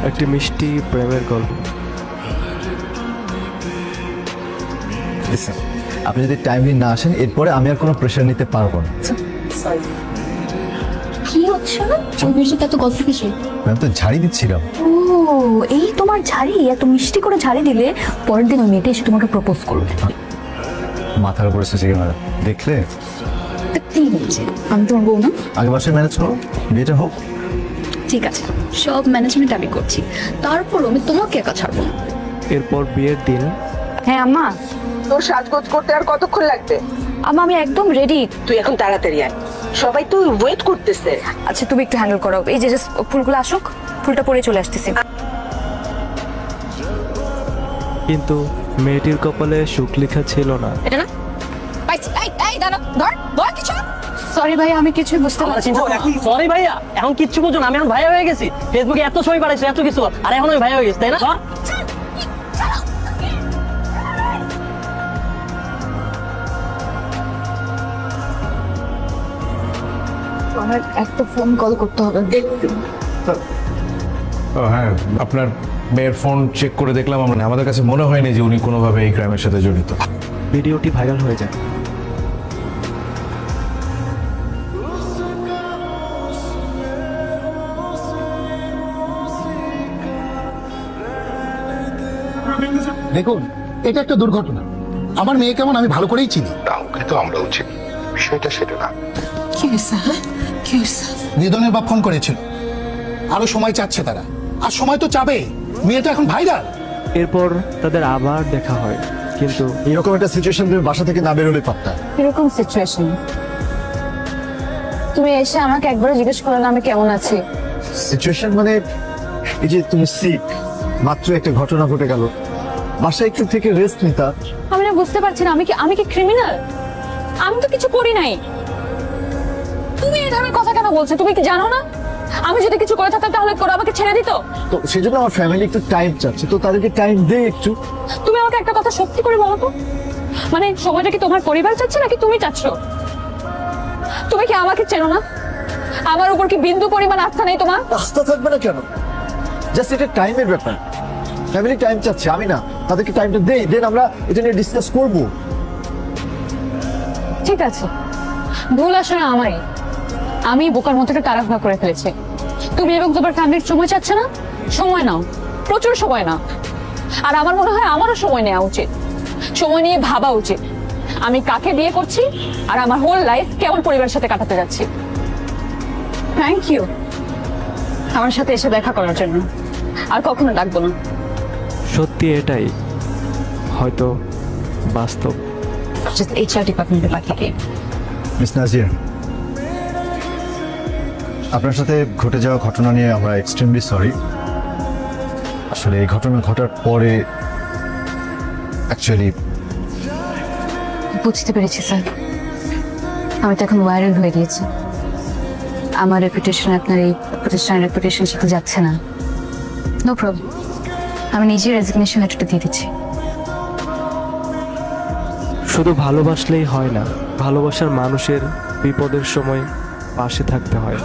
একটি মিষ্টি প্রেমের গল্প। আপনি যদি টাইমলি না আসেন এরপরে আমি আর কোনো প্রেশার নিতে পারবো না। কি হচ্ছে না চৌবিশের এত গল্প কিসে? ম্যাম তো ঝাড়ি দিচ্ছিলাম। ও এই তোমার ঝাড়ি, এত মিষ্টি করে ঝাড়ি দিলে পরের দিন ওই মেয়েটা এসে তোমাকে প্রপোজ করবে। মাথার উপরে সুচিকে মারা দেখলে তা কি হচ্ছে? আমি তোমার বউ না? আগে বাসায় ম্যানেজ করো, বিয়েটা হোক। ঠিক আছে, সব ম্যানেজমেন্ট আমি করছি, তারপর আমি তোমাকে একা ছাড়বো না। এরপর বিয়ের দিন হ্যাঁ আম্মা। তোর সাজগোজ করতে আর কতক্ষণ লাগবে? আম্মা আমি একদম রেডি। তুই এখন তাড়াতাড়ি আয়, সবাই তো ওয়েট করতেছে। আচ্ছা তুমি একটু হ্যান্ডেল করো, এই যে ফুলগুলো আসুক, ফুলটা পরে চলে আসতেছি। কিন্তু মেয়েটির কপালে সুখ লেখা ছিল না। এটা না পাইছি। এই দাঁড়া, ধর কিছু। সরি ভাই, আমি কিছুই বুঝতে পারছি না। সরি ভাইয়া, এখন কিচ্ছু বুঝো না, আমি এখন ভাইয়া হয়ে গেছি। ফেসবুকে এত ছবি পাঠাইছি, এত কিছু, আর এখন আমি ভাইয়া হয়ে গেছি, তাই না? আমার একটা ফোন কল করতে হবে। হ্যাঁ, আপনার মেয়ের ফোন চেক করে দেখলাম আমরা, আমাদের কাছে মনে হয়নি যে উনি কোনোভাবে এই ক্রাইমের সাথে জড়িত। ভিডিওটি ভাইরাল হয়ে যায়। দেখুন, এটা একটা দুর্ঘটনা। আমার মেয়ে কেমন আমি ভালো করেই চিনি। কাউকে তো আমরাও চিনি, বিষয়টা সেটা না। কি হয়েছে? কি হয়েছে? নিধনের বাপ ফোন করেছিল, আরো সময় চাচ্ছে তারা, আর সময় তো চাবে, মেয়েটা এখন ভাইরাল। এরপর তাদের আবার দেখা হয়, কিন্তু এরকম একটা সিচুয়েশন তুমি বাসা থেকে না বেরোলে পারতা। এরকম সিচুয়েশন তুমি এসে আমাকে একবার জিজ্ঞেস করো না আমি কেমন আছি? সিচুয়েশন মানে এই যে তুমি সিক, মাত্র একটা ঘটনা ঘটে গেল, বাসায় একটু থেকে রেস্ট নিতা। আমি না বুঝতে পারছি না, আমি কি ক্রিমিনাল? আমি তো কিছু করি নাই। তুমি এই ধরনের কথা কেন বলছো? তুমি কি জানো না আমি যদি কিছু করে থাকতাম তাহলে করে আমাকে ছেড়ে দিত? তো সেজন্য আমার ফ্যামিলি একটু টাইম চাচ্ছে, তো তাদেরকে টাইম দে একটু। তুমি আমাকে একটা কথা সত্যি করে বলো তো, মানে সময়টা কি তোমার পরিবার চাচ্ছে নাকি তুমি চাচ্ছ? তুমি কি আমাকে চেনো না? আমার উপর কি বিন্দু পরিমাণ আস্থা নেই তোমার? রাস্তা থাকবে না কেন? জাস্ট এটা টাইমের ব্যাপার। ফ্যামিলি টাইম চাচ্ছে, আমি না, তাদেরকে টাইমটা দেই, দেন আমরা এটা নিয়ে ডিসকাস করব। ঠিক আছে, ভুল আসলে আমারই। আমি বোকার মতো একটা তাড়াহুড়া করে ফেলেছি। তুমি এবং তোমার ফ্যামিলির সময় চাচ্ছে না? সময় নাও, প্রচুর সময় নাও। আর আমার মনে হয় আমারও সময় নেওয়া উচিত, সময় নিয়ে ভাবা উচিত আমি কাকে বিয়ে করছি আর আমার হোল লাইফ কেমন পরিবারের সাথে কাটাতে যাচ্ছি। থ্যাংক ইউ আমার সাথে এসে দেখা করার জন্য, আর কখনো ডাকবো না। সত্যি এটাই হয়তো বাস্তব। জাস্ট এইচআর ডিপার্টমেন্টে পাঠিয়ে দিই। মিস নাজিয়া, আপনার সাথে ঘটে যাওয়া ঘটনা নিয়ে আমরা এক্সট্রিমলি সরি। আসলে এই ঘটনা ঘটার পরে অ্যাকচুয়ালি বুঝতে পেরেছি স্যার, আমি তো এখন ভাইরাল হয়ে গিয়েছি। আমার রেপুটেশন আপনার এই প্রতিষ্ঠানের রেপুটেশনের সাথে যাচ্ছে না। নো প্রবলেম, আমি নিজেই রেজিগনেশন লেটারটা দিয়ে দিচ্ছি। শুধু ভালোবাসলেই হয় না, ভালোবাসার মানুষের বিপদের সময় পাশে থাকতে হয়।